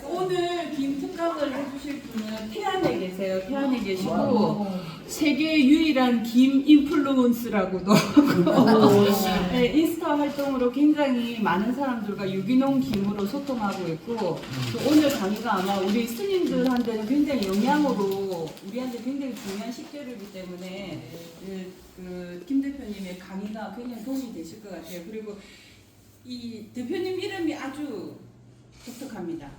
오늘 김 특강을 해주실 분은 태안에 계세요. 태안에 계시고 세계 유일한 김 인플루언스라고도 하고 네, 인스타 활동으로 굉장히 많은 사람들과 유기농 김으로 소통하고 있고 또 오늘 강의가 아마 우리 스님들한테는 굉장히 영향으로 우리한테 굉장히 중요한 식재료이기 때문에 김 대표님의 강의가 굉장히 도움이 되실 것 같아요. 그리고 이 대표님 이름이 아주 독특합니다.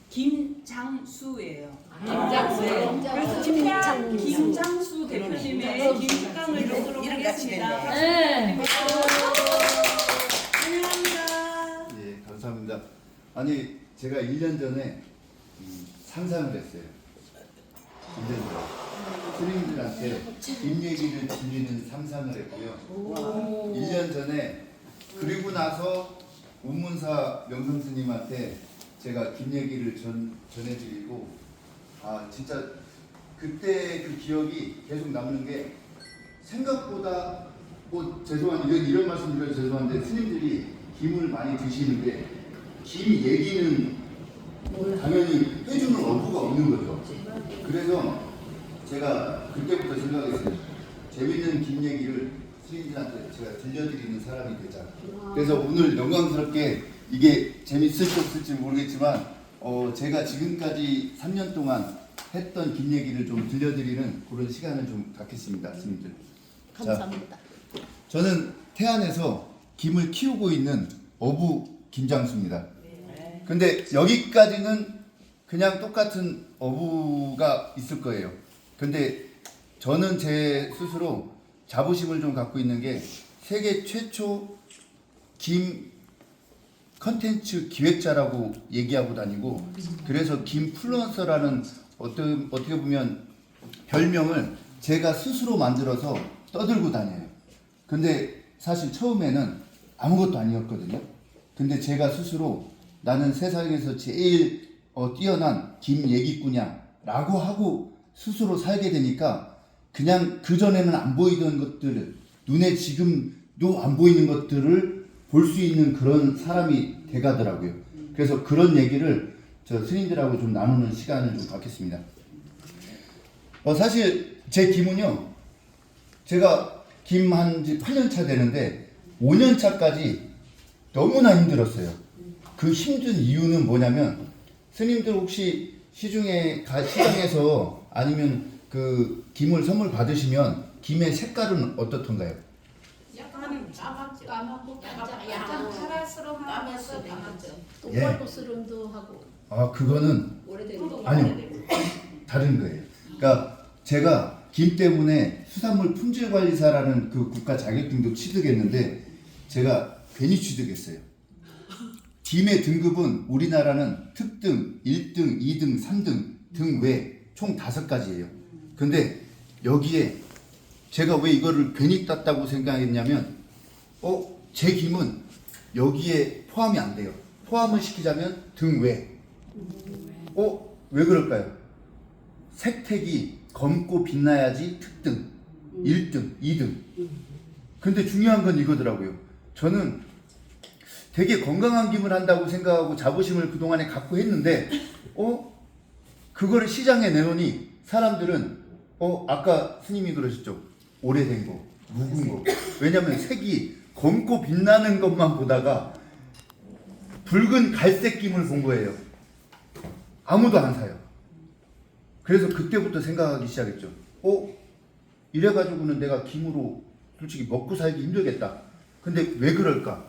김장수예요. 김장수. 네. 그래서 태안 김장수 대표님의 김특강을 듣도록 하겠습니다. 네. 안녕합니다. 예, 감사합니다. 아니, 제가 1년 전에 상상을 했어요. 1년 전에. 스님들한테 김 얘기를 들리는 상상을 했고요. 1년 전에 그리고 나서 운문사 명성 스님한테 제가 김 얘기를 전해드리고 진짜 그때 그 기억이 계속 남는 게 생각보다 뭐 죄송한데 이런 말씀 드려서 죄송한데 스님들이 김을 많이 드시는데 김 얘기는 당연히 해주는 어부가 없는 거죠. 그래서 제가 그때부터 생각했어요. 재밌는 김 얘기를 스님들한테 제가 들려드리는 사람이 되자. 그래서 오늘 영광스럽게 이게 재밌을지 없을지 모르겠지만 제가 지금까지 3년 동안 했던 김 얘기를 좀 들려드리는 그런 시간을 좀 갖겠습니다. 스님들. 감사합니다. 자, 저는 태안에서 김을 키우고 있는 어부 김장수입니다. 근데 여기까지는 그냥 똑같은 어부가 있을 거예요. 근데 저는 제 스스로 자부심을 좀 갖고 있는 게 세계 최초 김 컨텐츠 기획자라고 얘기하고 다니고 그래서 김플루언서라는 어떻게 보면 별명을 제가 스스로 만들어서 떠들고 다녀요. 근데 사실 처음에는 아무것도 아니었거든요. 근데 제가 스스로 나는 세상에서 제일 뛰어난 김 얘기꾼이야 라고 하고 스스로 살게 되니까 그냥 그전에는 안 보이던 것들을 눈에 지금도 안 보이는 것들을 볼 수 있는 그런 사람이 돼가더라고요. 그래서 그런 얘기를 저 스님들하고 좀 나누는 시간을 좀 갖겠습니다. 사실 제 김은요, 제가 김 한 지 8년 차 되는데 5년 차까지 너무나 힘들었어요. 그 힘든 이유는 뭐냐면 스님들 혹시 시장에서 아니면 그 김을 선물 받으시면 김의 색깔은 어떻던가요? 약간 까맣고 약간 파라스름하면서 똥발도스름도 하고. 그거는 오래된 거. 아니요, 다른 거예요. 그러니까 제가 김 때문에 수산물 품질관리사라는 그 국가 자격증도 취득했는데 제가 괜히 취득했어요. 김의 등급은 우리나라는 특등, 1등, 2등, 3등 등 외 총 5가지예요. 근데 여기에 제가 왜 이거를 괜히 땄다고 생각했냐면 제 김은 여기에 포함이 안 돼요. 포함을 시키자면 등 외. 왜 그럴까요? 색택이 검고 빛나야지 특등, 1등, 2등. 근데 중요한 건 이거더라고요. 저는 되게 건강한 김을 한다고 생각하고 자부심을 그동안에 갖고 했는데 그거를 시장에 내놓으니 사람들은 아까 스님이 그러셨죠. 오래된 거, 묵은 거. 왜냐면 색이 검고 빛나는 것만 보다가 붉은 갈색 김을 본 거예요. 아무도 안 사요. 그래서 그때부터 생각하기 시작했죠. 이래가지고는 내가 김으로 솔직히 먹고 살기 힘들겠다. 근데 왜 그럴까?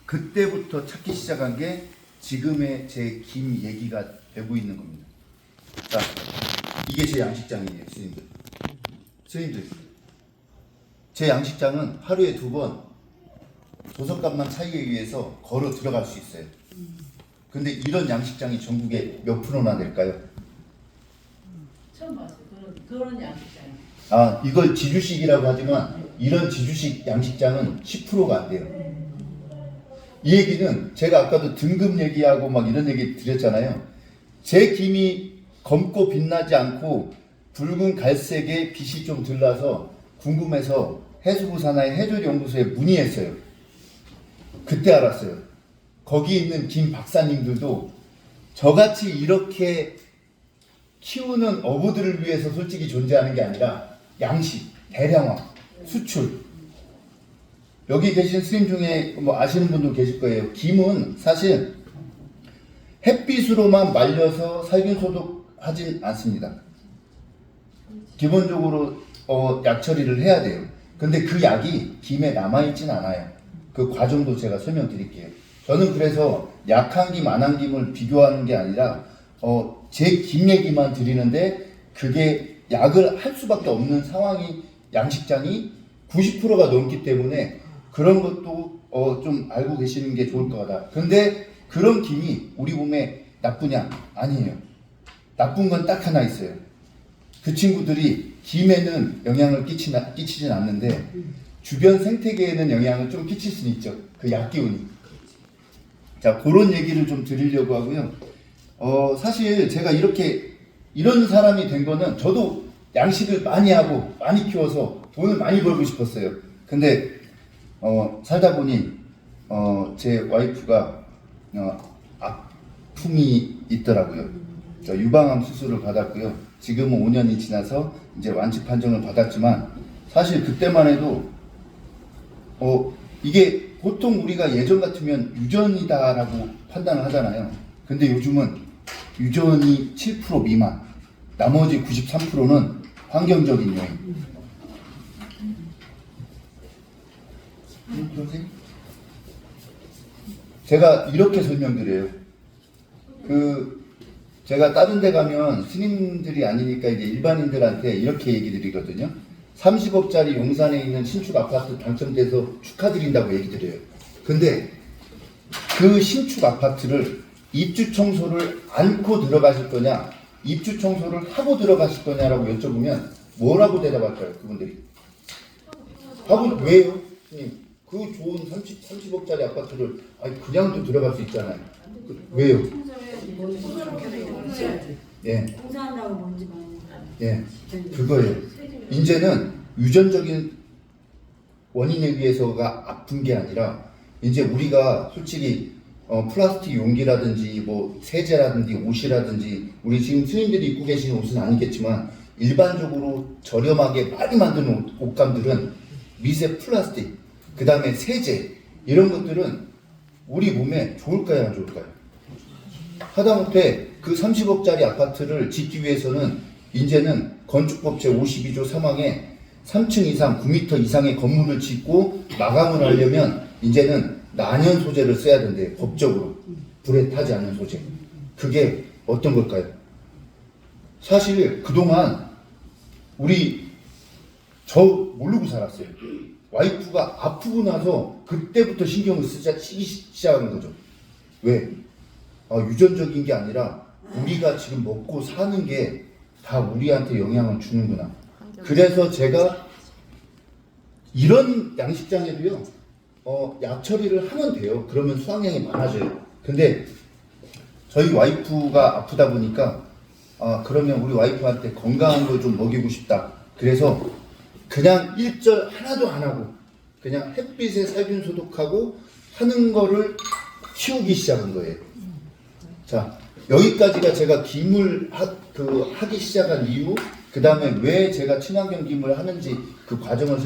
그때부터 찾기 시작한 게 지금의 제 김 얘기가 되고 있는 겁니다. 자, 이게 제 양식장이에요, 스님들. 스님들, 제 양식장은 하루에 2번 도서값만 차리기 위해서 걸어 들어갈 수 있어요. 근데 이런 양식장이 전국에 몇 프로나 될까요? 처음 봤어요. 그런 양식장. 이걸 지주식이라고 하지만 이런 지주식 양식장은 10%가 안 돼요. 이 얘기는 제가 아까도 등급 얘기하고 막 이런 얘기 드렸잖아요. 제 김이 검고 빛나지 않고 붉은 갈색의 빛이 좀 들라서 궁금해서 해수부 산하의 해조연구소에 문의했어요. 그때 알았어요. 거기 있는 김 박사님들도 저같이 이렇게 키우는 어부들을 위해서 솔직히 존재하는 게 아니라 양식, 대량화, 수출. 여기 계신 스님 중에 뭐 아시는 분도 계실 거예요. 김은 사실 햇빛으로만 말려서 살균 소독하진 않습니다. 기본적으로 약 처리를 해야 돼요. 근데 그 약이 김에 남아있진 않아요. 그 과정도 제가 설명드릴게요. 저는 그래서 약한 김, 안 한 김을 비교하는 게 아니라 제 김 얘기만 드리는데 그게 약을 할 수밖에 없는 상황이 양식장이 90%가 넘기 때문에 그런 것도 좀 알고 계시는 게 좋을 것 같다. 근데 그런 김이 우리 몸에 나쁘냐? 아니에요. 나쁜 건 딱 하나 있어요. 그 친구들이 김에는 영향을 끼치진 않는데 주변 생태계에는 영향을 좀 끼칠 수는 있죠. 그 약기운이. 자, 그런 얘기를 좀 드리려고 하고요. 사실 제가 이런 사람이 된 거는 저도 양식을 많이 하고 많이 키워서 돈을 많이 벌고 싶었어요. 근데 살다 보니 제 와이프가 아픔이 있더라고요. 유방암 수술을 받았고요. 지금은 5년이 지나서 이제 완치 판정을 받았지만 사실 그때만 해도 이게 보통 우리가 예전 같으면 유전이다라고 판단을 하잖아요. 근데 요즘은 유전이 7% 미만, 나머지 93%는 환경적인 요인. 제가 이렇게 설명드려요. 제가 다른 데 가면 스님들이 아니니까 이제 일반인들한테 이렇게 얘기 드리거든요. 30억짜리 용산에 있는 신축 아파트 당첨돼서 축하드린다고 얘기 드려요. 근데 그 신축 아파트를 입주 청소를 않고 들어가실 거냐, 입주 청소를 하고 들어가실 거냐라고 여쭤보면 뭐라고 대답할까요, 그분들이? 왜요? 스님, 그 좋은 30억짜리 아파트를 그냥도 들어갈 수 있잖아요. 왜요? 예. 공사한다고 뭔지 많이. 예, 그거예요. 이제는 유전적인 원인에 의해서가 아픈 게 아니라 이제 우리가 솔직히 플라스틱 용기라든지 뭐 세제라든지 옷이라든지 우리 지금 스님들이 입고 계시는 옷은 아니겠지만 일반적으로 저렴하게 많이 만드는 옷감들은 미세 플라스틱, 그 다음에 세제 이런 것들은 우리 몸에 좋을까요, 안 좋을까요? 하다못해 그 30억짜리 아파트를 짓기 위해서는 이제는 건축법 제52조 3항에 3층 이상 9m 이상의 건물을 짓고 마감을 하려면 이제는 난연 소재를 써야 된대요. 법적으로. 불에 타지 않는 소재. 그게 어떤 걸까요? 사실 그동안 저 모르고 살았어요. 와이프가 아프고 나서 그때부터 신경을 쓰기 시작하는 거죠. 왜? 유전적인 게 아니라 우리가 지금 먹고 사는 게 다 우리한테 영향을 주는구나. 그래서 제가 이런 양식장에도요, 약 처리를 하면 돼요. 그러면 수확량이 많아져요. 근데 저희 와이프가 아프다 보니까 그러면 우리 와이프한테 건강한 걸 좀 먹이고 싶다. 그래서 그냥 일절 하나도 안 하고 그냥 햇빛에 살균 소독하고 하는 거를 키우기 시작한 거예요. 자, 여기까지가 제가 김을 하기 시작한 이유, 그 다음에 왜 제가 친환경 김을 하는지 그 과정을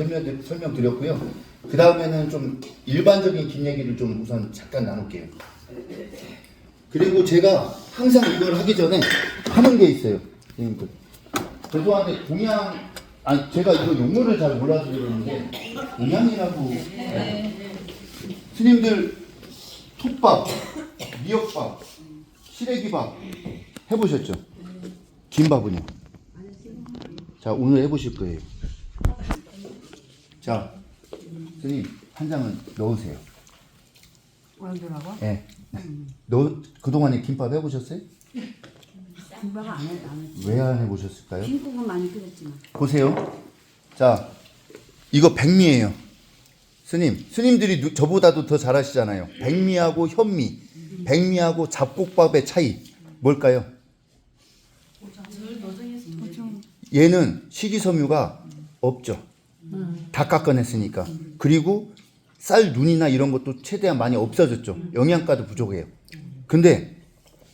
설명드렸고요. 그 다음에는 좀 일반적인 김 얘기를 좀 우선 잠깐 나눌게요. 그리고 제가 항상 이걸 하기 전에 하는 게 있어요. 죄송한데 제가 이거 용어를 잘 몰라서 그러는데 동양이라고 스님들 톱밥, 미역밥, 시래기밥 해보셨죠? 김밥은요? 자, 오늘 해보실 거예요. 자, 스님 한 장은 넣으세요. 얼굴하고? 예. 그동안에 김밥 해보셨어요? 김밥 안 해. 왜 안 해보셨을까요? 김국은 많이 끓였지만. 보세요. 자, 이거 백미예요. 스님들이 저보다도 더 잘하시잖아요. 백미하고 현미, 백미하고 잡곡밥의 차이 뭘까요? 얘는 식이섬유가 없죠. 다 깎아냈으니까. 그리고 쌀 눈이나 이런 것도 최대한 많이 없어졌죠. 영양가도 부족해요. 근데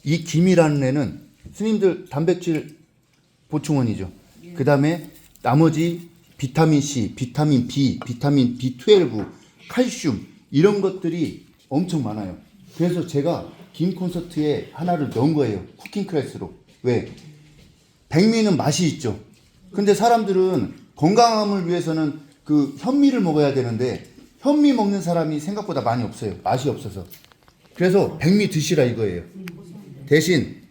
이 김이라는 애는 스님들 단백질 보충원이죠. 그 다음에 나머지 비타민 C, 비타민 B, 비타민 B12, 칼슘 이런 것들이 엄청 많아요. 그래서 제가 김 콘서트에 하나를 넣은 거예요. 쿠킹 클래스로. 왜? 백미는 맛이 있죠. 근데 사람들은 건강함을 위해서는 그 현미를 먹어야 되는데 현미 먹는 사람이 생각보다 많이 없어요. 맛이 없어서. 그래서 백미 드시라 이거예요. 대신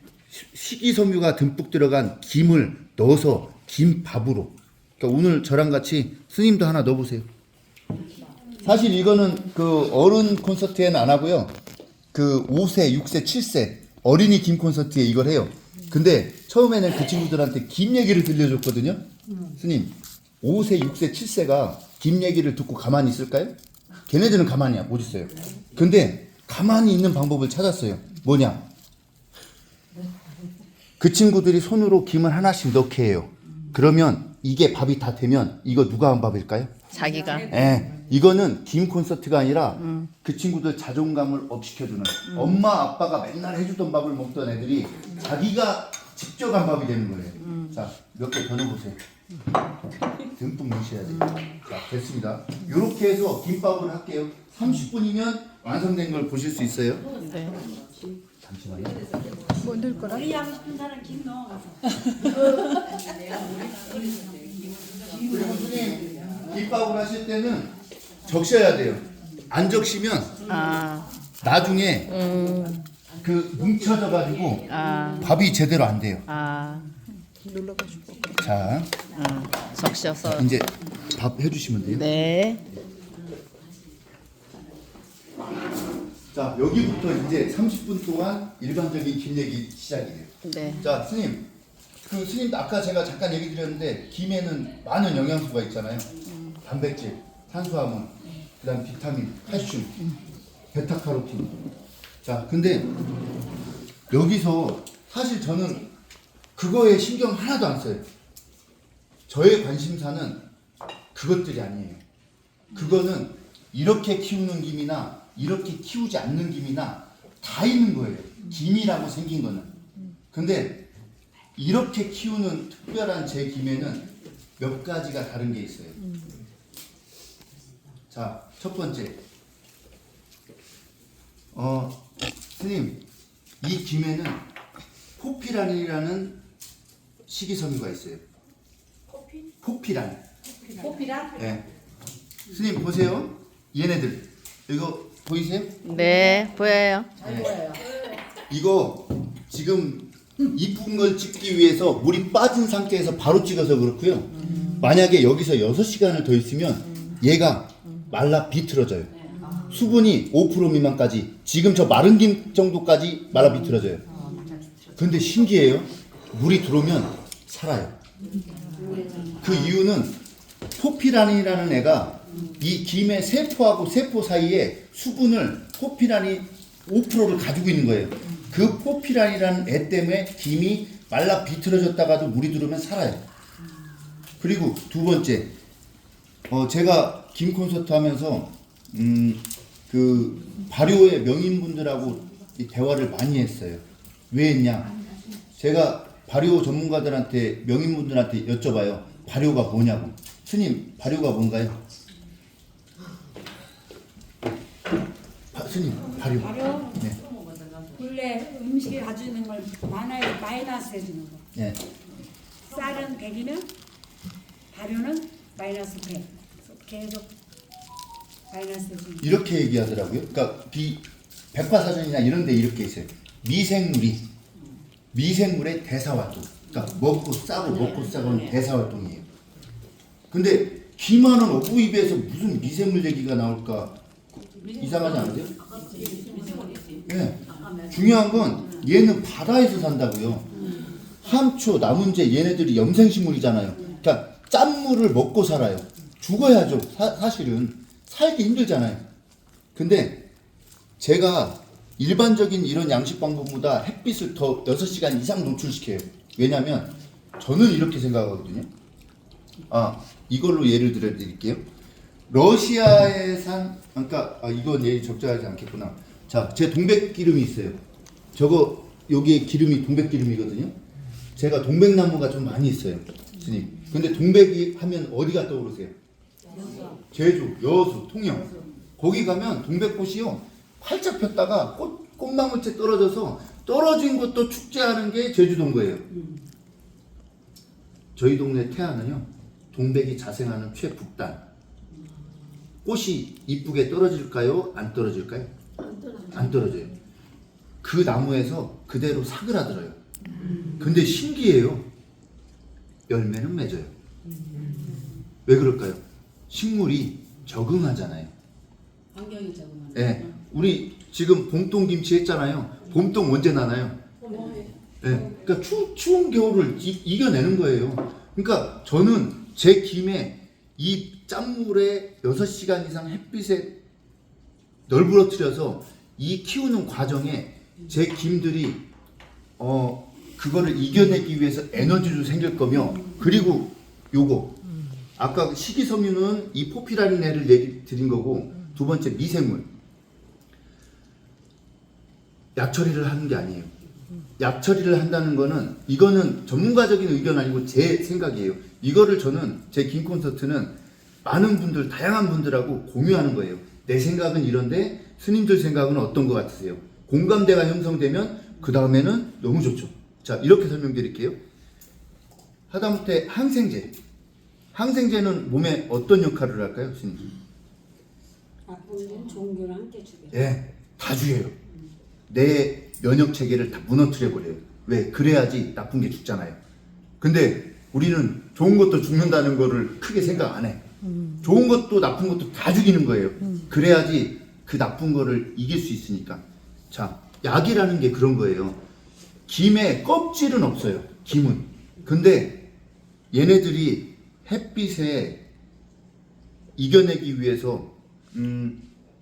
식이섬유가 듬뿍 들어간 김을 넣어서 김밥으로. 그러니까 오늘 저랑 같이 스님도 하나 넣어보세요. 사실 이거는 그 어른 콘서트에는 안 하고요. 그 5세, 6세, 7세 어린이 김 콘서트에 이걸 해요. 근데 처음에는 그 친구들한테 김 얘기를 들려줬거든요. 스님, 5세, 6세, 7세가 김 얘기를 듣고 가만히 있을까요? 걔네들은 가만히 못 있어요. 근데 가만히 있는 방법을 찾았어요. 뭐냐? 그 친구들이 손으로 김을 하나씩 넣게 해요. 그러면 이게 밥이 다 되면 이거 누가 한 밥일까요? 자기가. 예. 이거는 김 콘서트가 아니라 그 친구들 자존감을 업시켜주는 엄마 아빠가 맨날 해주던 밥을 먹던 애들이 자기가 직접 한 밥이 되는 거예요. 자, 몇 개 더 넣어보세요. 듬뿍 넣으셔야 돼요. 자, 됐습니다. 이렇게 해서 김밥을 할게요. 30분이면 완성된 걸 보실 수 있어요. 네. 잠시만요. 우리 하고 싶은 사람 김 넣어. 그리고 선생님 김밥을 하실 때는 적셔야 돼요. 안 적시면 아, 나중에 그 뭉쳐져 가지고 아, 밥이 제대로 안 돼요. 아, 자, 적셔서. 이제 밥 해주시면 돼요. 네. 자, 여기부터 이제 30분 동안 일반적인 김 얘기 시작이에요. 네. 자, 스님, 그 스님 아까 제가 잠깐 얘기 드렸는데 김에는 많은 영양소가 있잖아요. 단백질, 탄수화물, 그다음 비타민, 칼슘, 베타카로틴. 자, 근데 여기서 사실 저는 그거에 신경 하나도 안 써요. 저의 관심사는 그것들이 아니에요. 그거는 이렇게 키우는 김이나 이렇게 키우지 않는 김이나 다 있는 거예요. 김이라고 생긴 거는. 근데 이렇게 키우는 특별한 제 김에는 몇 가지가 다른 게 있어요. 자, 첫 번째. 스님, 이 김에는 포피란이라는 식이섬유가 있어요. 포피란. 포피란? 네. 스님 보세요. 얘네들. 이거 보이세요? 네, 보여요. 네. 이거 지금 이쁜 걸 찍기 위해서 물이 빠진 상태에서 바로 찍어서 그렇고요. 만약에 여기서 6시간을 더 있으면 얘가 말라 비틀어져요. 수분이 5% 미만까지, 지금 저 마른 김 정도까지 말라 비틀어져요. 근데 신기해요. 물이 들어오면 살아요. 그 이유는 포피란이라는 애가 이 김의 세포하고 세포 사이에 수분을 포피란이 5%를 가지고 있는 거예요. 그 포피란이라는 애 때문에 김이 말라 비틀어졌다가도 물이 들어오면 살아요. 그리고 두 번째, 제가 김 콘서트 하면서 그 발효의 명인분들하고 이 대화를 많이 했어요. 왜 했냐? 제가 발효 전문가들한테, 명인분들한테 여쭤봐요. 발효가 뭐냐고. 스님, 발효가 뭔가요? 스님, 발효. 발효? 네. 원래 음식에 가지고 있는 걸 마이너스 해주는 거. 네. 쌀은 100이면 발효는 마이너스 100. 계속 마이너스 해주는 거. 이렇게 얘기하더라고요. 그러니까 백과사전이나 이런 데 이렇게 있어요. 미생물의 대사활동. 그러니까 먹고 싸고 대사활동이에요. 근데 김하는 어부 입에서 무슨 미생물 얘기가 나올까 이상하지 않으세요? 네. 중요한 건 얘는 바다에서 산다고요. 함초, 나문재 얘네들이 염생식물이잖아요. 그러니까 짠물을 먹고 살아요. 죽어야죠. 사실은 살기 힘들잖아요. 근데 제가 일반적인 이런 양식 방법보다 햇빛을 더 6시간 이상 노출시켜요. 왜냐면 저는 이렇게 생각하거든요. 이걸로 예를 들어 드릴게요. 러시아에산 그러니까 이건 얘기 적절하지 않겠구나. 자, 제 동백 기름이 있어요. 저거 여기에 기름이 동백 기름이거든요. 제가 동백나무가 좀 많이 있어요, 스님. 근데 동백이 하면 어디가 떠오르세요? 제주, 여수, 통영. 거기 가면 동백꽃이요 활짝 폈다가 꽃망울째 떨어져서 떨어진 것도 축제하는 게 제주도인 거예요. 저희 동네 태안은요 동백이 자생하는 최북단. 꽃이 이쁘게 떨어질까요? 안 떨어질까요? 안 떨어져요. 그 나무에서 그대로 사그라들어요. 근데 신기해요. 열매는 맺어요. 왜 그럴까요? 식물이 적응하잖아요. 환경이 적응하는. 네, 우리 지금 봄동 김치 했잖아요. 봄동 언제 나나요? 네, 그러니까 추운 겨울을 이겨내는 거예요. 그러니까 저는 제 김에 이 짠물에 6시간 이상 햇빛에 널브러뜨려서 이 키우는 과정에 제 김들이 그거를 이겨내기 위해서 에너지도 생길 거며, 그리고 요거 아까 식이섬유는 이 포피라린내를 얘기 드린 거고, 두 번째 미생물. 약 처리를 하는 게 아니에요. 약 처리를 한다는 거는, 이거는 전문가적인 의견 아니고 제 생각이에요. 이거를 저는 제 김 콘서트는 많은 분들, 다양한 분들하고 공유하는 거예요. 내 생각은 이런데 스님들 생각은 어떤 것 같으세요? 공감대가 형성되면 그 다음에는 너무 좋죠. 자, 이렇게 설명드릴게요. 하다못해 항생제. 항생제는 몸에 어떤 역할을 할까요, 스님? 나쁜 건 좋은 거랑 함께 주게. 예, 다 죽여요. 내 면역 체계를 다 무너뜨려 버려요. 왜? 그래야지 나쁜 게 죽잖아요. 근데 우리는 좋은 것도 죽는다는 거를 크게 생각 안 해. 좋은 것도 나쁜 것도 다 죽이는 거예요. 그래야지 그 나쁜 거를 이길 수 있으니까. 자, 약이라는 게 그런 거예요. 김에 껍질은 없어요. 김은. 근데 얘네들이 햇빛에 이겨내기 위해서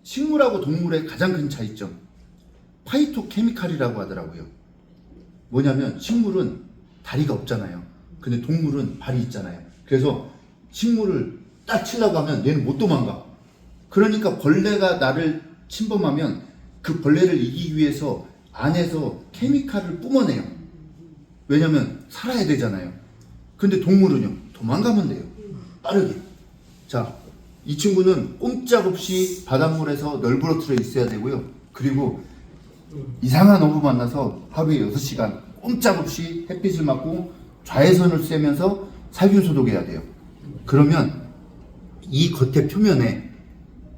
식물하고 동물의 가장 큰 차이점, 파이토케미칼이라고 하더라고요. 뭐냐면 식물은 다리가 없잖아요. 근데 동물은 발이 있잖아요. 그래서 식물을 딱 치려고 하면 얘는 못 도망가. 그러니까 벌레가 나를 침범하면 그 벌레를 이기기 위해서 안에서 케미칼을 뿜어내요. 왜냐면 살아야 되잖아요. 근데 동물은요, 도망가면 돼요. 빠르게. 자, 이 친구는 꼼짝없이 바닷물에서 널브러뜨려 있어야 되고요. 그리고 이상한 어부 만나서 하루에 6시간 꼼짝없이 햇빛을 맞고 좌회선을 쐬면서 살균 소독해야 돼요. 그러면 이 겉에 표면에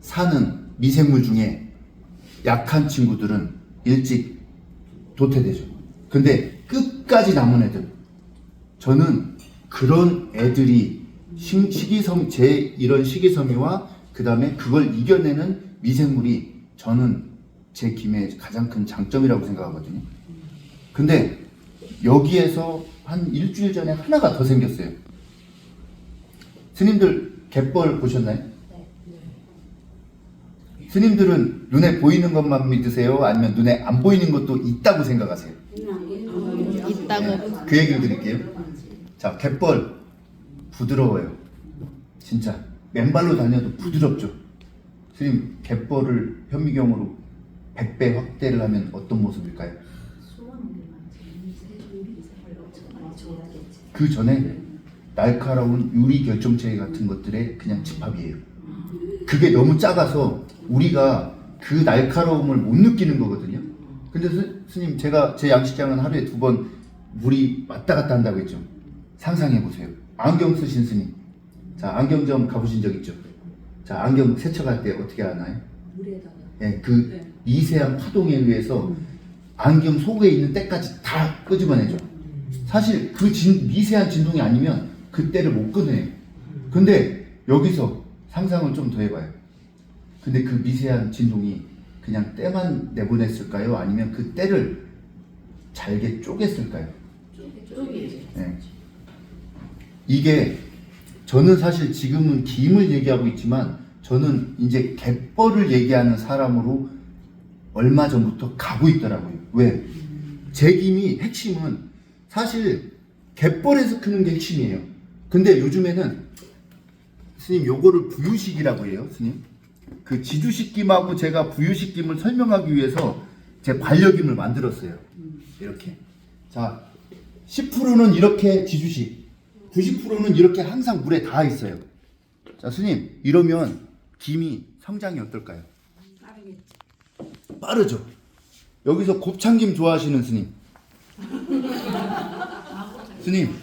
사는 미생물 중에 약한 친구들은 일찍 도태되죠. 근데 끝까지 남은 애들, 저는 그런 애들이 이런 식이섬유와 그 다음에 그걸 이겨내는 미생물이 저는 제 김의 가장 큰 장점이라고 생각하거든요. 근데 여기에서 한 일주일 전에 하나가 더 생겼어요. 스님들 갯벌 보셨나요? 스님들은 눈에 보이는 것만 믿으세요? 아니면 눈에 안 보이는 것도 있다고 생각하세요? 있다고. 그 얘기를 드릴게요. 자, 갯벌 부드러워요. 진짜 맨발로 다녀도 부드럽죠. 스님, 갯벌을 현미경으로 100배 확대를 하면 어떤 모습일까요? 그 전에 날카로운 유리 결정체 같은 것들의 그냥 집합이에요. 그게 너무 작아서 우리가 그 날카로움을 못 느끼는 거거든요. 근데 스님, 제가 제 양식장은 하루에 2번 물이 왔다 갔다 한다고 했죠. 상상해 보세요. 안경 쓰신 스님, 자, 안경점 가보신 적 있죠? 자, 안경 세척할 때 어떻게 하나요? 물에다가. 예, 그 미세한 파동에 의해서 안경 속에 있는 때까지 다 끄집어내죠. 사실 그 미세한 진동이 아니면 그 때를 못 꺼내요. 근데 여기서 상상을 좀 더 해봐요. 근데 그 미세한 진동이 그냥 때만 내보냈을까요? 아니면 그 때를 잘게 쪼갰을까요? 네. 이게 저는 사실 지금은 김을 얘기하고 있지만 저는 이제 갯벌을 얘기하는 사람으로 얼마 전부터 가고 있더라고요. 왜? 제 김이 핵심은 사실 갯벌에서 크는 게 핵심이에요. 근데 요즘에는 스님 요거를 부유식이라고 해요, 스님. 그 지주식김하고 제가 부유식김을 설명하기 위해서 제 반려김을 만들었어요. 이렇게. 자, 10%는 이렇게 지주식, 90%는 이렇게 항상 물에 닿아 있어요. 자, 스님, 이러면 김이 성장이 어떨까요? 빠르죠. 여기서 곱창김 좋아하시는 스님. 스님,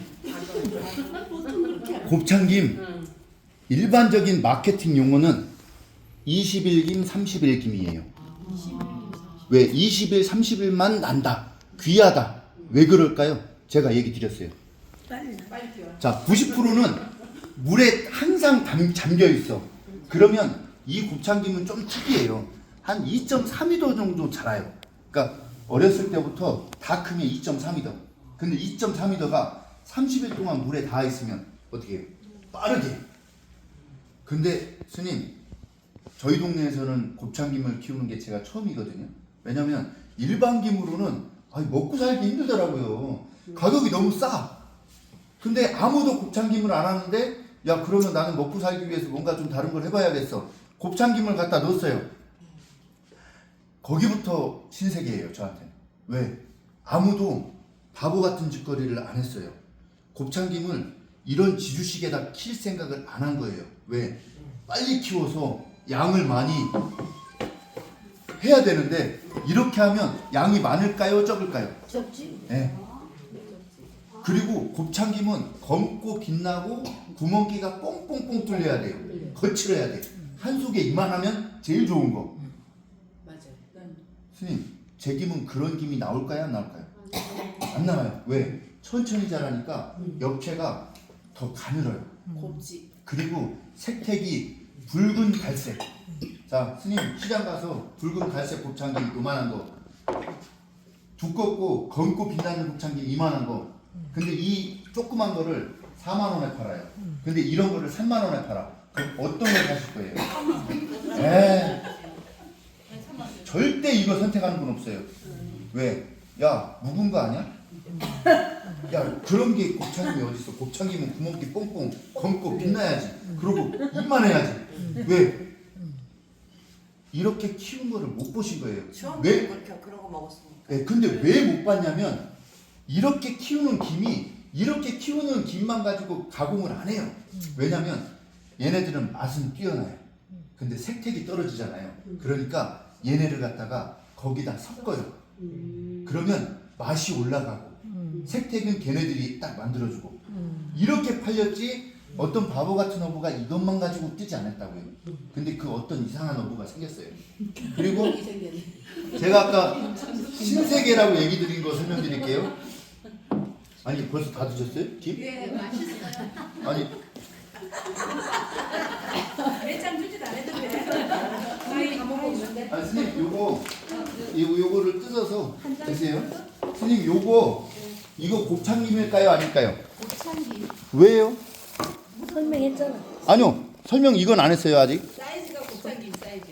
곱창김 일반적인 마케팅 용어는 20일김, 30일김이에요. 왜 20일, 30일만 난다, 귀하다. 왜 그럴까요? 제가 얘기 드렸어요. 자, 90%는 물에 항상 잠겨 있어. 그러면 이 곱창김은 좀 특이해요. 한 2.32도 정도 자라요. 그러니까 어렸을 때부터 다 크면 2.32도. 근데 2.32도가 30일 동안 물에 닿아 있으면 어떻게 해요? 빠르게. 근데 스님, 저희 동네에서는 곱창김을 키우는 게 제가 처음이거든요. 왜냐면 일반 김으로는 먹고 살기 힘들더라고요. 가격이 너무 싸. 근데 아무도 곱창김을 안 하는데, 야, 그러면 나는 먹고 살기 위해서 뭔가 좀 다른 걸 해봐야겠어. 곱창김을 갖다 넣었어요. 거기부터 신세계예요, 저한테. 왜? 아무도 바보 같은 짓거리를 안 했어요. 곱창김을 이런 지주식에다 킬 생각을 안 한 거예요. 왜? 빨리 키워서 양을 많이 해야 되는데, 이렇게 하면 양이 많을까요, 적을까요? 적지. 네. 그리고 곱창김은 검고 빛나고 구멍기가 뽕뽕뽕 뚫려야 돼요. 거칠어야 돼요. 한 속에 이만하면 제일 좋은 거. 맞아요. 스님, 제 김은 그런 김이 나올까요, 안 나올까요? 안 나와요. 왜? 천천히 자라니까 옆에가 더 가늘어요. 곱지. 그리고 색택이 붉은 갈색. 자, 스님, 시장 가서 붉은 갈색 곱창김 요만한 거, 두껍고 검고 빛나는 곱창김 이만한 거. 근데 이 조그만 거를 4만 원에 팔아요. 근데 이런 거를 3만 원에 팔아. 그럼 어떤 걸 사실 거예요? 에이, 절대 이거 선택하는 건 없어요. 왜? 야, 묵은 거 아니야? 야, 그런 게 곱창김이 어딨어? 곱창김은 구멍기 뽕뽕 검고 빛나야지. 그러고 이만해야지. 왜? 이렇게 키운 거를 못 보신 거예요. 왜? 그렇게 그런 거 먹었으니까. 네, 근데 왜 못 봤냐면, 이렇게 키우는 김이, 이렇게 키우는 김만 가지고 가공을 안 해요. 왜냐면 얘네들은 맛은 뛰어나요. 근데 색택이 떨어지잖아요. 그러니까 얘네를 갖다가 거기다 섞어요. 그러면 맛이 올라가고 색택은 걔네들이 딱 만들어주고. 이렇게 팔렸지, 어떤 바보 같은 어부가 이것만 가지고 뜨지 않았다고요. 근데 그 어떤 이상한 어부가 생겼어요. 그리고 제가 아까 신세계라고 얘기 드린 거 설명드릴게요. 아니, 벌써 다 드셨어요? 김? 예, 맛있어요. 아니, 매장 주지도 않았는데. 저희 다 먹었는데. 아니 스님, 요거를 뜯어서 드세요. 스님, 이거 곱창김일까요, 아닐까요? 곱창김. 왜요? 설명했잖아. 아니요, 설명 이건 안 했어요 아직. 사이즈가 곱창김 사이즈.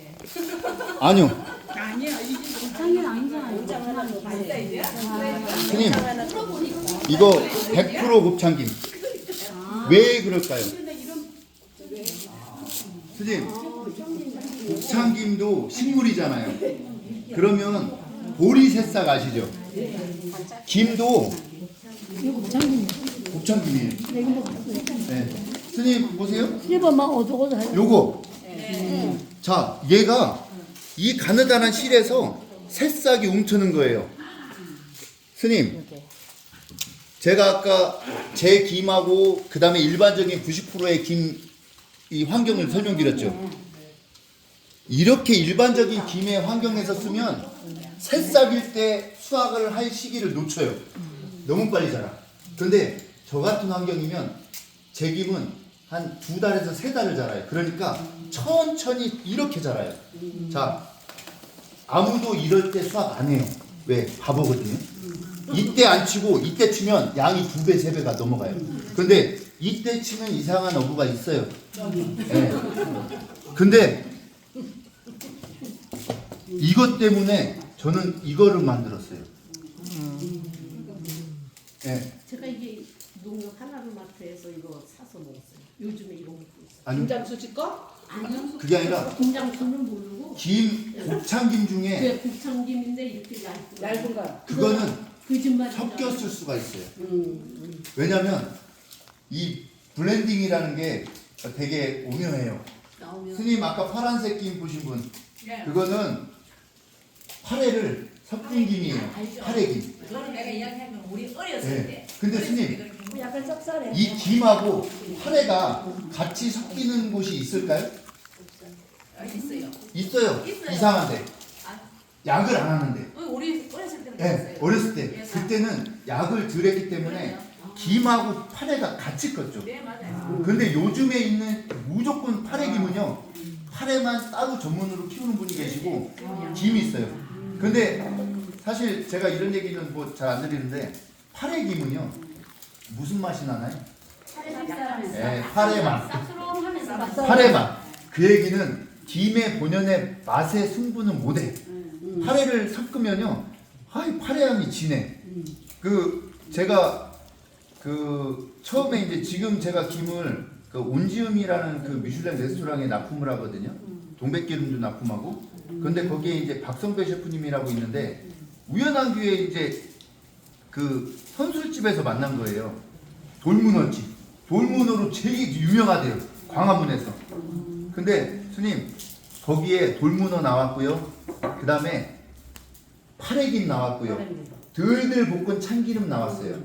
아니요. 아니야, 이게 곱창은 아니잖아요. 사이즈야? 스님, 이거 100% 곱창김. 왜 그럴까요? 스님, 곱창김도 식물이잖아요. 그러면 보리새싹 아시죠? 김도 곱창김이에요. 네. 스님 보세요. 일본만 어두고도 요거. 자, 얘가 이 가느다란 실에서 새싹이 움트는 거예요. 스님, 제가 아까 제 김하고 그 다음에 일반적인 90%의 김 이 환경을 설명드렸죠. 이렇게 일반적인 김의 환경에서 쓰면 새싹일 때 수확을 할 시기를 놓쳐요. 너무 빨리 자라. 근데 저 같은 환경이면 제 김은 한 2달에서 3달을 자라요. 그러니까 천천히 이렇게 자라요. 자, 아무도 이럴 때 수확 안 해요. 왜? 바보거든요. 이때 안 치고 이때 치면 양이 2배, 3배가 넘어가요. 근데 이때 치면 이상한 어부가 있어요. 네. 근데 이것 때문에 저는 이거를 만들었어요. 네. 제가 이게 농협 하나로마트에서 이거 사서 먹었어요. 요즘에 이거 먹고 있어요. 아니, 김장수지 거? 아니요. 그게 아니라 김장수는 모르고 김 곱창김 중에 그게 국창김인데 이렇게 얇은 거. 그거는 거짓말 섞였을 수가 있어요. 왜냐면 이 블렌딩이라는 게 되게 오묘해요. 나오면 스님 아까 파란색 김 보신 분 네. 그거는 파래를 섞은 김이에요. 파래김. 그거는 내가 이야기한 건 우리 어렸을 네. 때. 근데 어렸을 스님, 때 그렇게 먹었어요. 약간 쌉쌀해. 이 김하고 파래가 같이 섞이는 곳이 있을까요? 있어요. 있어요. 있어요. 이상한데 아, 약을 안 하는데. 우리 어렸을 때는 네, 그랬어요. 어렸을 때 예, 그때는 약을 덜 했기 때문에 김하고 파래가 같이 컸죠. 네 맞아요. 근데 요즘에 있는 무조건 파래김은요, 파래만 따로 전문으로 키우는 분이 계시고 김이 있어요. 근데 사실 제가 이런 얘기는 뭐 잘 안 드리는데 파래김은요 무슨 맛이 나나요? 네, 파래맛. 쌉스러움하면서 파래맛. 그 얘기는 김의 본연의 맛의 승부는 못해. 파래를 섞으면요, 아이 파래향이 진해. 그 제가 그 처음에 이제 지금 제가 김을 그 온지음이라는 그 미슐랭 레스토랑에 납품을 하거든요. 동백기름도 납품하고. 근데 거기에 이제 박성배 셰프님이라고 있는데 우연한 기회에 이제 그 선술집에서 만난 거예요. 돌문어집. 돌문어로 제일 유명하대요. 광화문에서. 근데 스님 거기에 돌문어 나왔고요. 그 다음에 파래김 나왔고요. 들들 볶은 참기름 나왔어요.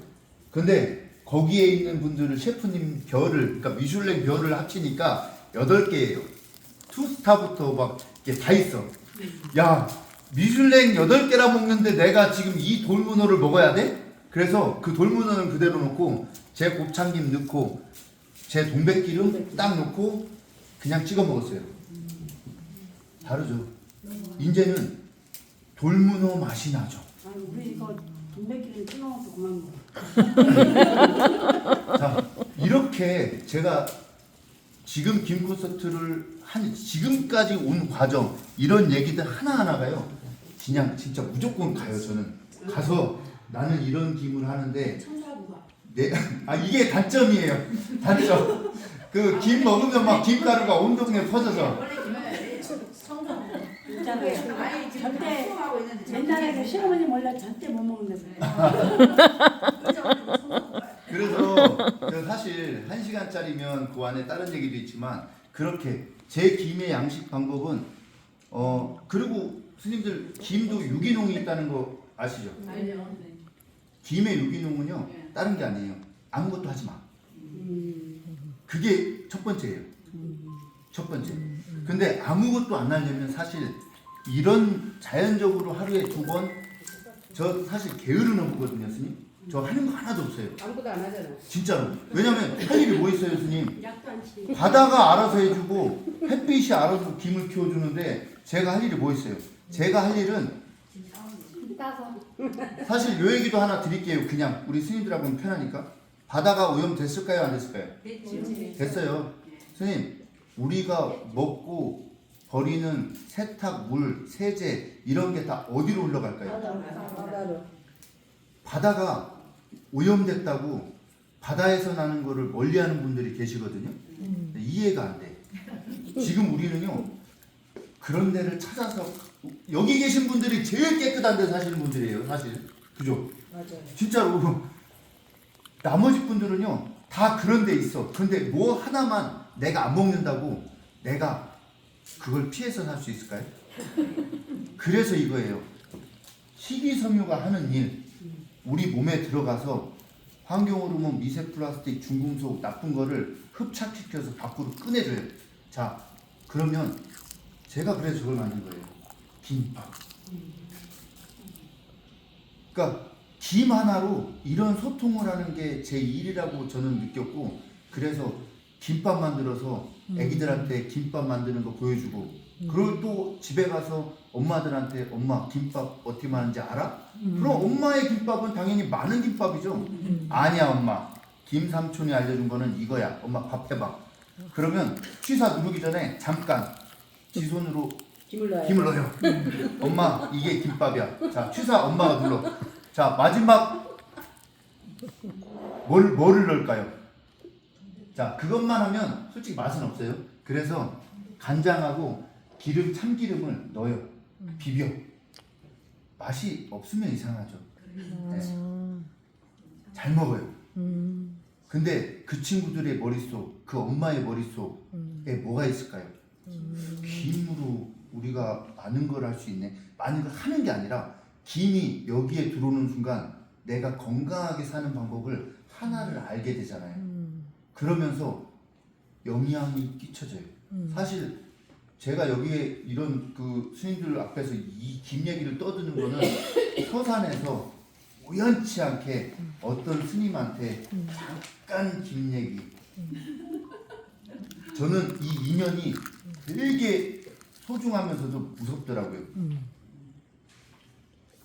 근데 거기에 있는 분들을 셰프님 별을, 그러니까 미슐랭 별을 합치니까 8개예요. 투스타부터 막 이게 다 있어. 야, 미슐랭 8개나 먹는데 내가 지금 이 돌문어를 먹어야 돼? 그래서 그 돌문어는 그대로 놓고 제 곱창김 넣고 제 동백기름 딱 넣고 그냥 찍어 먹었어요. 다르죠. 이제는 돌문어 맛이 나죠. 아니, 우리 이거 돈백기를 끊어먹고 그만 먹어. 자, 이렇게 제가 지금 김 콘서트를 한 지금까지 온 과정 이런 얘기들 하나하나가요. 그냥 진짜 무조건 가요. 저는 가서 나는 이런 김을 하는데 이게 단점이에요. 단점. 그 김 먹으면 막 김가루가 온 동네 퍼져서. 원래 김은 있잖아요. 아이 지금 절대 방송하고 있는데 옛날에 그 시어머니 몰라 절대 못 먹는다고. 그래서 저 사실 1시간짜리면 그 안에 다른 얘기도 있지만 그렇게 제 김의 양식 방법은 그리고 스님들 김도 유기농이 있다는 거 아시죠? 알죠. 김의 유기농은요 다른 게 아니에요. 아무것도 하지 마. 그게 첫 번째예요. 첫 번째. 근데 아무것도 안 하려면 사실 이런 자연적으로 하루에 2번 저 사실 게으르는 거거든요, 스님. 저 하는 거 하나도 없어요. 아무것도 안 하잖아. 진짜로. 왜냐면 할 일이 뭐 있어요, 스님? 약도 안 치. 바다가 알아서 해주고 햇빛이 알아서 김을 키워주는데 제가 할 일이 뭐 있어요? 제가 할 일은 따서 사실 요 얘기도 하나 드릴게요. 그냥 우리 스님들하고는 편하니까. 바다가 오염됐을까요? 안 됐을까요? 됐어요. 스님, 우리가 먹고 버리는 세탁, 물, 세제 이런 게 다 어디로 흘러갈까요? 바다가 오염됐다고 바다에서 나는 거를 멀리하는 분들이 계시거든요. 이해가 안 돼. 지금 우리는요 그런 데를 찾아서 여기 계신 분들이 제일 깨끗한 데 사시는 분들이에요. 사실 그죠? 맞아요. 진짜로 나머지 분들은요 다 그런 데 있어. 근데 뭐 하나만 내가 안 먹는다고 내가 그걸 피해서 살 수 있을까요? 그래서 이거예요. 식이섬유가 하는 일 우리 몸에 들어가서 환경호르몬, 미세 플라스틱, 중금속 나쁜 거를 흡착시켜서 밖으로 꺼내줘요. 자, 그러면 제가 그래서 저걸 만든 거예요. 김밥. 그러니까 김 하나로 이런 소통을 하는 게 제 일이라고 저는 느꼈고 그래서 김밥 만들어서 애기들한테 김밥 만드는 거 보여주고 그리고 또 집에 가서 엄마들한테 엄마 김밥 어떻게 하는지 알아? 그럼 엄마의 김밥은 당연히 많은 김밥이죠. 아니야 엄마 김 삼촌이 알려준 거는 이거야. 엄마 밥 해봐. 그러면 취사 누르기 전에 잠깐 지 손으로 김을 넣어요. 엄마 이게 김밥이야. 자 취사 엄마가 눌러. 자 마지막 뭐를 넣을까요? 자 그것만 하면 솔직히 맛은 없어요. 그래서 간장하고 기름, 참기름을 넣어요. 비벼. 맛이 없으면 이상하죠. 네. 잘 먹어요. 근데 그 친구들의 머릿속, 그 엄마의 머릿속에 뭐가 있을까요? 김으로 우리가 많은 걸 할 수 있네. 많은 걸 하는 게 아니라 김이 여기에 들어오는 순간 내가 건강하게 사는 방법을 하나를 알게 되잖아요. 그러면서 영향이 끼쳐져요. 사실 제가 여기에 이런 그 스님들 앞에서 이 김 얘기를 떠드는 거는 서산에서 우연치 않게 어떤 스님한테 잠깐 김 얘기. 저는 이 인연이 되게 소중하면서도 무섭더라고요.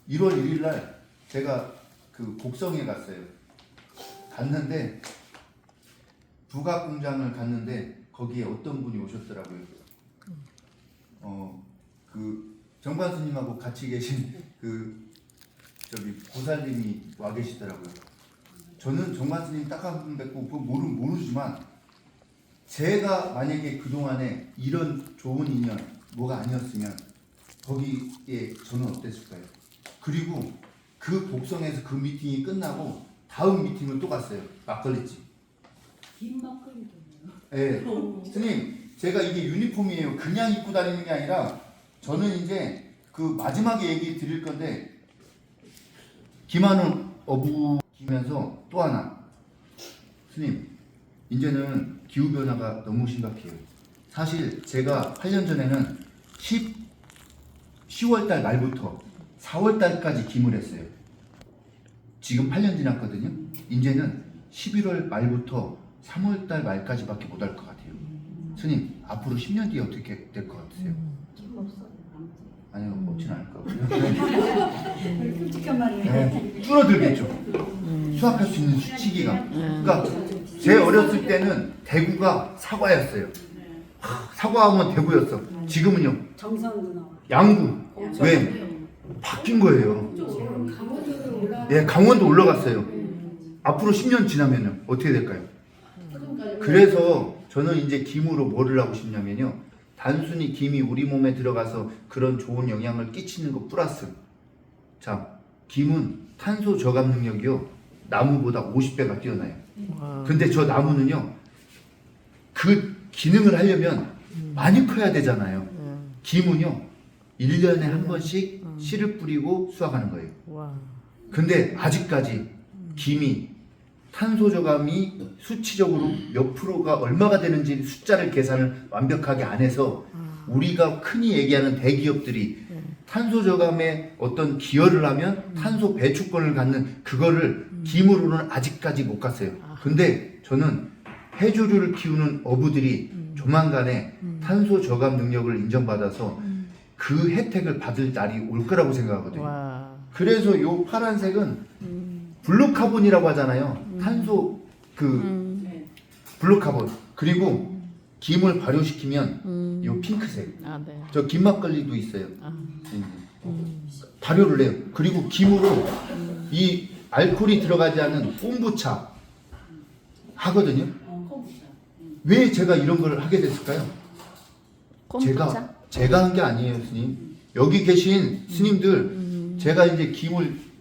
1월 1일 날 제가 그 곡성에 갔어요. 갔는데 부각 공장을 갔는데 거기에 어떤 분이 오셨더라고요. 그 정관 스님하고 같이 계신 그 저기 보살님이 와 계시더라고요. 저는 정관 스님 딱 한 분 뵙고 그거 모르지만 제가 만약에 그 동안에 이런 좋은 인연 뭐가 아니었으면 거기에 저는 어땠을까요? 그리고 그 곡성에서 그 미팅이 끝나고 다음 미팅을 또 갔어요. 막걸리집. 긴 막걸리도. 네. 스님, 제가 이게 유니폼이에요. 그냥 입고 다니는 게 아니라 저는 이제 그 마지막에 얘기 드릴 건데 김한원 어부기면서 또 하나 스님, 이제는 기후변화가 너무 심각해요. 사실 제가 8년 전에는 10월달 말부터 4월달까지 김을 했어요. 지금 8년 지났거든요. 이제는 11월 말부터 3월달 말까지밖에 못 할 것 같아요. 스님, 앞으로 10년 뒤에 어떻게 될 것 같으세요? 아니요, 없진 않을 거고요. 솔직한 말이에요. 네, 줄어들겠죠. 수확할 수 있는 시기가. 그러니까 제 어렸을 때는 대구가 사과였어요. 사과하면 대구였어. 지금은요. 정성도 나와. 양구. 왜? 바뀐 거예요. 예, 강원도 올라갔어요. 앞으로 10년 지나면요 어떻게 될까요? 그래서 저는 이제 김으로 뭐를 하고 싶냐면요, 단순히 김이 우리 몸에 들어가서 그런 좋은 영향을 끼치는 것 플러스, 자, 김은 탄소 저감 능력이요 나무보다 50배가 뛰어나요. 근데 저 나무는요 그 기능을 하려면 많이 커야 되잖아요. 김은요 1년에 한 번씩 씨를 뿌리고 수확하는 거예요. 근데 아직까지 김이 탄소 저감이 수치적으로 몇 프로가 얼마가 되는지 숫자를 계산을 완벽하게 안 해서 우리가 흔히 얘기하는 대기업들이 탄소 저감에 어떤 기여를 하면 탄소 배출권을 갖는 그거를 김으로는 아직까지 못 갔어요. 근데 저는 해조류를 키우는 어부들이 조만간에 탄소 저감 능력을 인정받아서 그 혜택을 받을 날이 올 거라고 생각하거든요. 그래서 요 파란색은 블루카본이라고 하잖아요. 탄소 블루카본. 그리고 김을 발효시키면 요 핑크색. 네. 저 김막걸리도 있어요. 발효를 해요. 그리고 김으로 이 알코올이 들어가지 않은 콤부차 하거든요. 왜 제가 이런 걸 하게 됐을까요? 콤부차? 제가 한 게 아니에요, 스님. 여기 계신 스님들, 제가 이제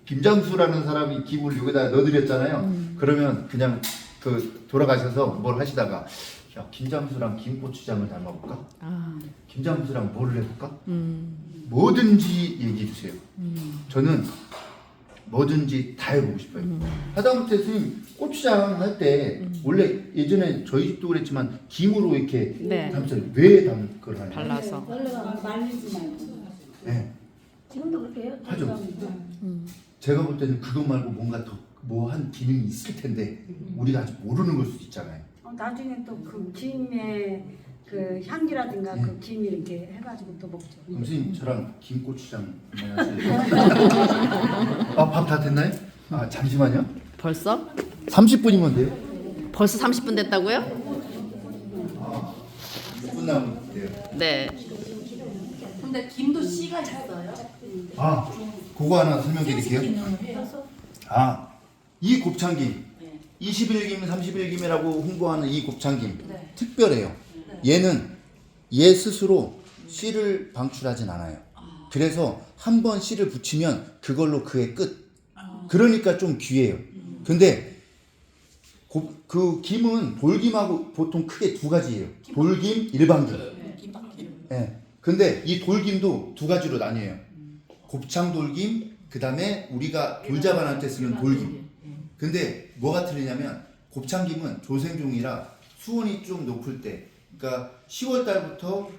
김장수라는 사람이 김을 여기다 넣어드렸잖아요. 그러면 그냥 그 돌아가셔서 뭘 하시다가, 야, 김장수랑 김고추장을 닮아볼까? 김장수랑 뭐를 해볼까? 뭐든지 얘기해 주세요. 저는 뭐든지 다 해보고 싶어요. 하다못해 스님 고추장 할 때 원래 예전에 저희 집도 그랬지만 김으로 이렇게 네. 담았어요. 왜 담을 걸 하냐? 발라서. 말리지 말고. 네. 지금도 그렇게 해요? 하죠. 제가 볼 때는 그거 말고 뭔가 더 뭐 한 기능이 있을 텐데 우리가 아직 모르는 걸 수도 있잖아요. 나중에 또 그 김의 그 향기라든가 네. 그 김 이렇게 해가지고 또 먹죠. 그럼 선생님 저랑 김고추장 한번 하실래요? 밥 다 됐나요? 아 잠시만요. 벌써? 30분이면 돼요. 벌써 30분 됐다고요? 6분 남으면 돼요. 네. 근데 김도 씨가 있어요. 아, 그거 하나 설명드릴게요. 아, 이 곱창김 21김, 31김이라고 홍보하는 이 곱창김 특별해요. 얘는 얘 스스로 씨를 방출하진 않아요. 그래서 한 번 씨를 붙이면 그걸로 그의 끝. 그러니까 좀 귀해요. 근데 그 김은 돌김하고 보통 크게 두 가지예요. 돌김, 일반김. 예. 근데 이 돌김도 두 가지로 나뉘어요. 곱창 돌김, 그 다음에 우리가 돌자반할 때 쓰는 돌김. 근데 뭐가 틀리냐면 곱창김은 조생종이라 수온이 좀 높을 때, 그러니까 10월 달부터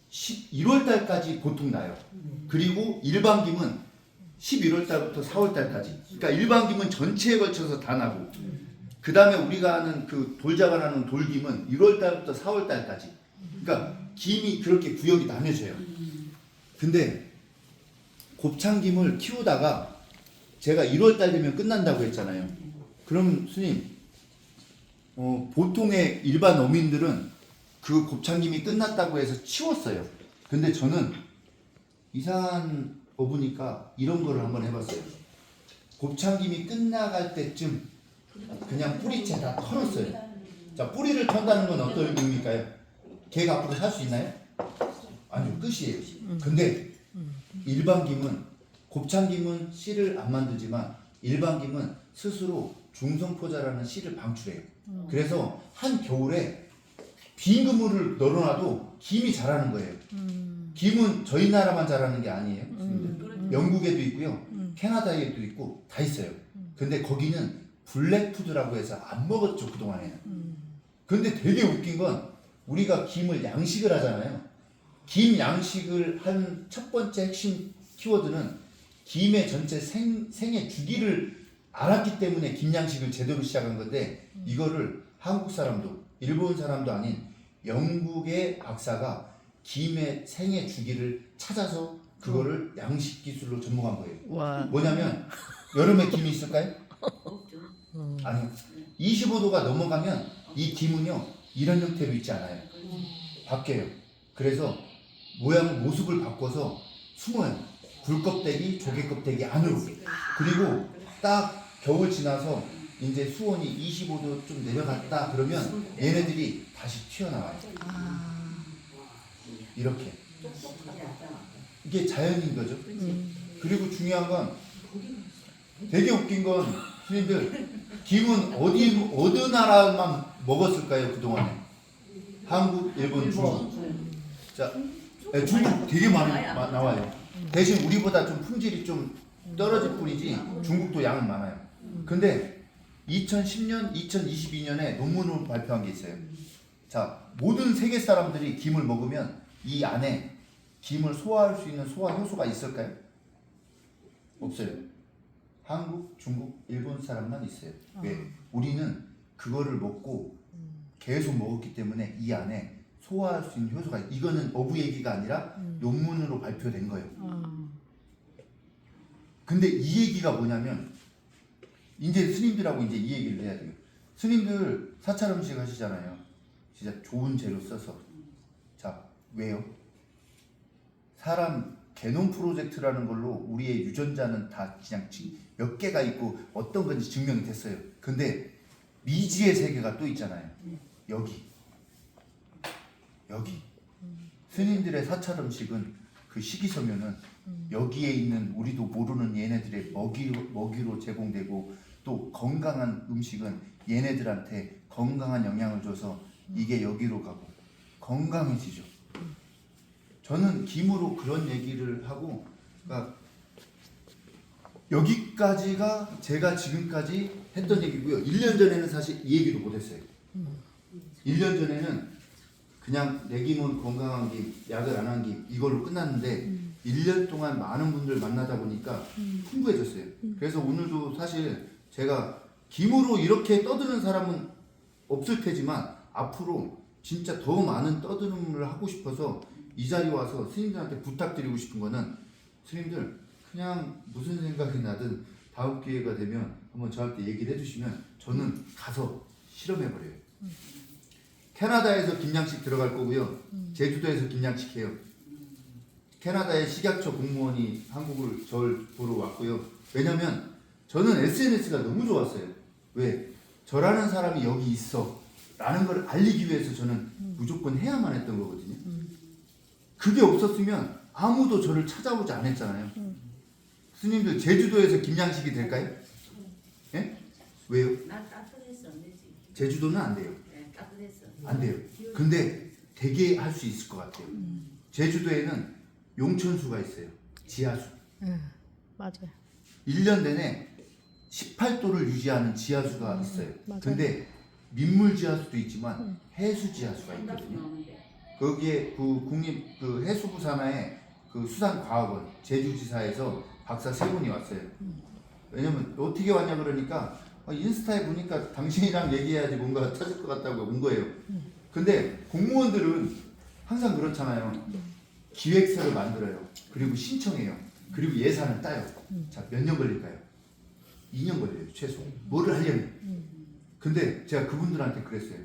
1월 달까지 보통 나요. 그리고 일반김은 11월 달부터 4월 달까지. 그러니까 일반김은 전체에 걸쳐서 다 나고, 그 다음에 우리가 하는 그 돌자반하는 돌김은 1월 달부터 4월 달까지. 그러니까 김이 그렇게 구역이 나뉘어져요. 근데 곱창김을 키우다가 제가 1월 달 되면 끝난다고 했잖아요. 그럼 스님, 보통의 일반 어민들은 그 곱창김이 끝났다고 해서 치웠어요. 근데 저는 이상한 어부니까 이런 거를 한번 해봤어요. 곱창김이 끝나갈 때쯤 그냥 뿌리채 다 털었어요. 자, 뿌리를 턴다는 건 어떤 의미일까요? 걔가 앞으로 살 수 있나요? 아니요, 끝이에요. 근데 일반김은, 곱창김은 씨를 안 만들지만 일반김은 스스로 중성포자라는 씨를 방출해요. 그래서 한 겨울에 빈 그물을 널어놔도 김이 자라는 거예요. 김은 저희 나라만 자라는 게 아니에요. 영국에도 있고요, 캐나다에도 있고 다 있어요. 근데 거기는 블랙푸드라고 해서 안 먹었죠, 그동안에는. 근데 되게 웃긴 건 우리가 김을 양식을 하잖아요. 김 양식을 한 첫 번째 핵심 키워드는 김의 전체 생애 주기를 알았기 때문에 김 양식을 제대로 시작한 건데, 이거를 한국 사람도 일본 사람도 아닌 영국의 박사가 김의 생애 주기를 찾아서 그거를 양식 기술로 접목한 거예요. 와. 뭐냐면 여름에 김이 있을까요? 없죠. 아니요. 25도가 넘어가면 이 김은요 이런 형태로 있지 않아요. 바뀌어요. 그래서 모습을 바꿔서 숨어요. 굴껍데기, 조개껍데기 안으로. 그리고 딱 겨울 지나서 이제 수온이 25도 좀 내려갔다 그러면 얘네들이 다시 튀어나와요. 이렇게. 이게 자연인 거죠. 그리고 중요한 건 되게 웃긴 건 스님들, 김은 어느 나라만 먹었을까요 그동안에? 한국, 일본, 중국. 자, 중국 되게 많이 나와요. 대신 우리보다 좀 품질이 좀 떨어질 뿐이지 중국도 양은 많아요. 근데 2010년, 2022년에 논문으로 발표한 게 있어요. 자, 모든 세계 사람들이 김을 먹으면 이 안에 김을 소화할 수 있는 소화 효소가 있을까요? 없어요. 한국, 중국, 일본 사람만 있어요. 왜? 우리는 그거를 먹고 계속 먹었기 때문에 이 안에 소화할 수 있는 효소가, 이거는 어부 얘기가 아니라 논문으로 발표된 거예요. 근데 이 얘기가 뭐냐면, 이제 스님들하고 이제 이 얘기를 해야 돼요. 스님들 사찰 음식 하시잖아요. 진짜 좋은 재료 써서. 자, 왜요? 사람 개놈 프로젝트라는 걸로 우리의 유전자는 다 그냥 몇 개가 있고 어떤 건지 증명이 됐어요. 근데 미지의 세계가 또 있잖아요. 여기 스님들의 사찰 음식은 그 식이섬유는 여기에 있는 우리도 모르는 얘네들의 먹이로 제공되고, 또 건강한 음식은 얘네들한테 건강한 영향을 줘서 이게 여기로 가고 건강해지죠. 저는 김으로 그런 얘기를 하고, 그러니까 여기까지가 제가 지금까지 했던 얘기고요. 1년 전에는 사실 이 얘기도 못했어요. 1년 전에는 그냥 내 김은 건강한 김, 약을 안 한 김, 이걸로 끝났는데 1년 동안 많은 분들 만나다 보니까 풍부해졌어요. 그래서 오늘도 사실 제가 김으로 이렇게 떠드는 사람은 없을 테지만 앞으로 진짜 더 많은 떠드름을 하고 싶어서 이 자리에 와서 스님들한테 부탁드리고 싶은 거는, 스님들 그냥 무슨 생각이 나든 다음 기회가 되면 한번 저한테 얘기를 해주시면 저는 가서 실험해버려요. 캐나다에서 김양식 들어갈 거고요. 제주도에서 김양식 해요. 캐나다의 식약처 공무원이 한국을 저를 보러 왔고요. 왜냐면 저는 SNS가 너무 좋았어요. 왜? 저라는 사람이 여기 있어 라는 걸 알리기 위해서 저는 무조건 해야만 했던 거거든요. 그게 없었으면 아무도 저를 찾아오지 않았잖아요. 스님들 제주도에서 김양식이 될까요? 예? 왜요? 나 따뜻해서 안 되지. 제주도는 안 돼요. 네, 따뜻해서. 안 돼요. 근데 되게 할 수 있을 것 같아요. 제주도에는 용천수가 있어요. 지하수. 맞아요. 1년 내내 18도를 유지하는 지하수가 있어요. 근데 민물 지하수도 있지만 해수 지하수가 있거든요. 거기에 그 국립 그 해수부 산하에 그 수산과학원 제주지사에서 박사 3분이 왔어요. 왜냐면 어떻게 왔냐 그러니까 인스타에 보니까 당신이랑 얘기해야지 뭔가 찾을 것 같다고 온 거예요. 근데 공무원들은 항상 그렇잖아요. 기획서를 만들어요. 그리고 신청해요. 그리고 예산을 따요. 자, 몇 년 걸릴까요? 2년 걸려요, 최소. 뭐를 하려면. 근데 제가 그분들한테 그랬어요.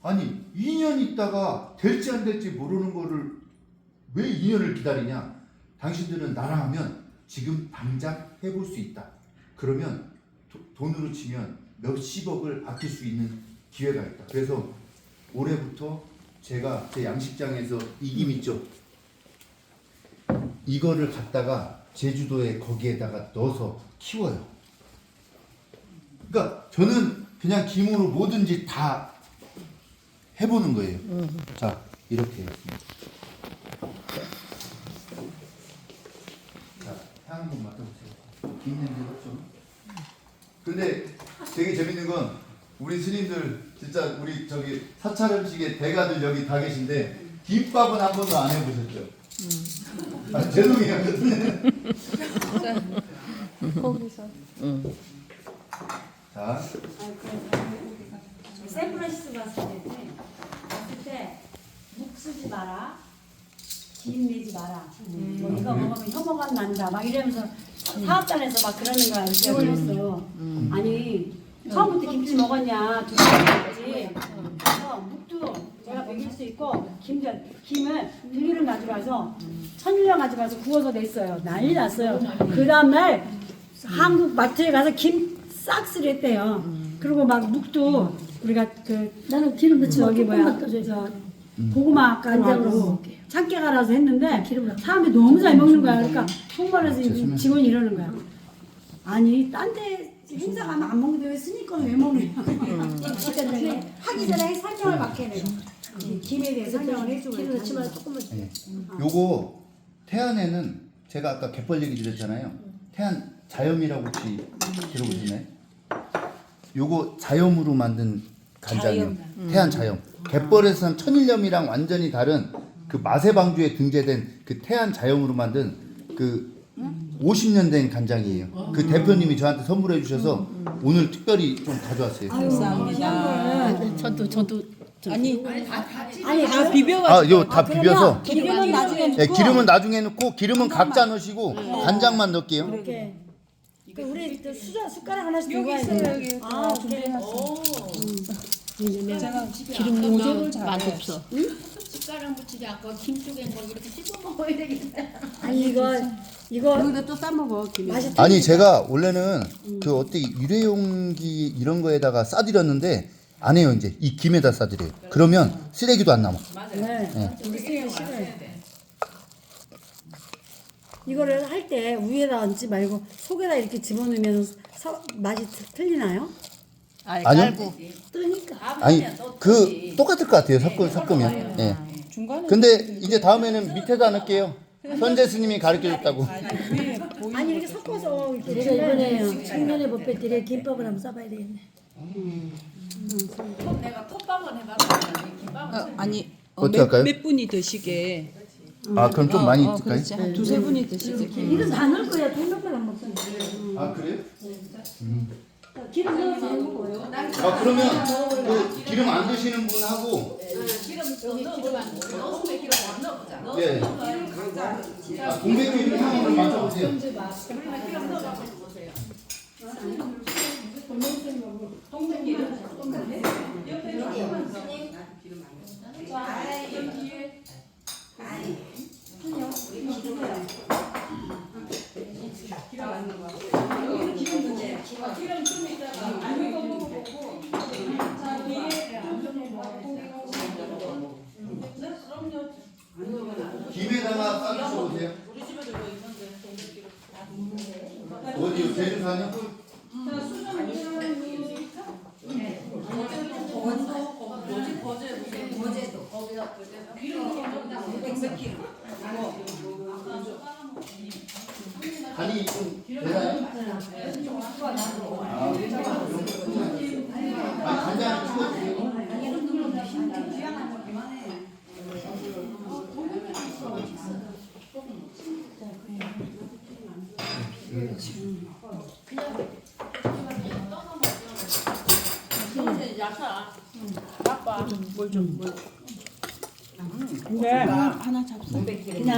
아니, 2년 있다가 될지 안 될지 모르는 거를 왜 2년을 기다리냐? 당신들은 나랑 하면 지금 당장 해볼 수 있다. 그러면 돈으로 치면 몇십억을 아낄 수 있는 기회가 있다. 그래서 올해부터 제가 제 양식장에서 이김 있죠? 이거를 갖다가 제주도에 거기에다가 넣어서 키워요. 그러니까 저는 그냥 김으로 뭐든지 다 해보는 거예요. 자, 이렇게 했습니다. 자, 향 한번 맡아보세요. 김 냄새가 좀. 근데 되게 재밌는 건 우리 스님들 진짜 우리 저기 사찰 음식의 대가들 여기 다 계신데 김밥은 한 번도 안 해보셨죠? 아, 죄송해요. 거기서. 자, 샌프란시스코 갔을 때 묵 쓰지 마라, 김 내지 마라, 뭐 이거 먹으면 혐오감 난다 막 이러면서 사업단에서 막 그러는 거야. 기원했어. 아니 처음부터 김치 먹었냐, 두 번 먹었지. 그래서 묵도 제가 먹일 수 있고 김을 들기름 가져가서 천일염 가져가서 구워서 냈어요. 난리 났어요. 그 다음날 한국 마트에 가서 김 싹 쓰랬대요. 그리고 막 묵도 우리가 그 나는 기름 넣지 저기 말고 뭐야 조금만 저 고구마 간장으로 가루하고 먹을게요. 참깨 갈아서 했는데 기름 넣어. 사람들이 너무 잘 먹는 거야. 그러니까 총괄해서 죄송해요. 직원이 이러는 거야. 아니 딴 데 행사 가면 안 먹는데 왜 스님 거는 왜 먹느냐. 하기 전에 설명을 받게 해요. 김에 대해 설명을 해주고 기름 넣지 말고 조금만. 네. 요거 태안에는 제가 아까 갯벌 얘기 드렸잖아요. 태안 자염이라고 혹시 들어보셨나요? 요거 자염으로 만든 간장이에요. 태안 자염. 갯벌에서는 천일염이랑 완전히 다른 그 마세방주에 등재된 그 태안 자염으로 만든 그 50년 된 간장이에요. 그 대표님이 저한테 선물해 주셔서 오늘 특별히 좀 가져왔어요. 감사합니다. 저도 아니 아니 다 비벼가 아, 요 다 비벼서. 기름은 나중에 네, 기름은 나중에 넣고 기름은 각자 넣으시고 간장만 넣을게요. 이렇게. 그 우리 또 숟가락 하나씩 들고 여기 와야 있어요. 돼. 여기 아, 오케이. 제가 기름 오조를 넣으면 맛없어. 숟가락 묻히지 않고 김 쪽에 뭐 이렇게 씹어 먹어야 되겠다. 아니 이거 여기다 또 싸먹어 김에. 맛이 아니 제가 원래는 그 어떻게 일회용기 이런 거에다가 싸드렸는데 안 해요. 이제 이 김에다 싸드려요. 그러면 쓰레기도 안 남아. 네. 우리 쓰기 싫어요. 이거를 할 때 위에다 얹지 말고 속에다 이렇게 집어넣으면 맛이 틀리나요? 아예 아니요. 깔고. 뜨니까. 아니 그 똑같을 것 같아요. 섞으면. 예. 중간에 근데 이제 다음에는 밑에다 넣을게요. 선재 스님이 가르쳐 줬다고. 아니 이렇게 섞어서 이렇게 내가 이번에 청년의 법배들에 김밥을 한번 싸봐야 되겠네. 내가 톱밥을 해봤더니 김밥을 아니 어떻게 할까요? 몇 분이 드시게 아 그럼 좀 많이 그렇지 드릴까요? 한 두세 분이 드시게 이건 다 넣을 거야. 통닭을 안 먹잖아. 아 그래요? 기름 넣어서 해 먹어요. 아 그러면 그 기름 안 드시는 분하고 기름 넣으면 기름 안 넣어보자. 예. 아, 동백기름 향을 맞춰보세요. 간이 좀 되나요? 간장 찍어주세요. 하나 잡숴.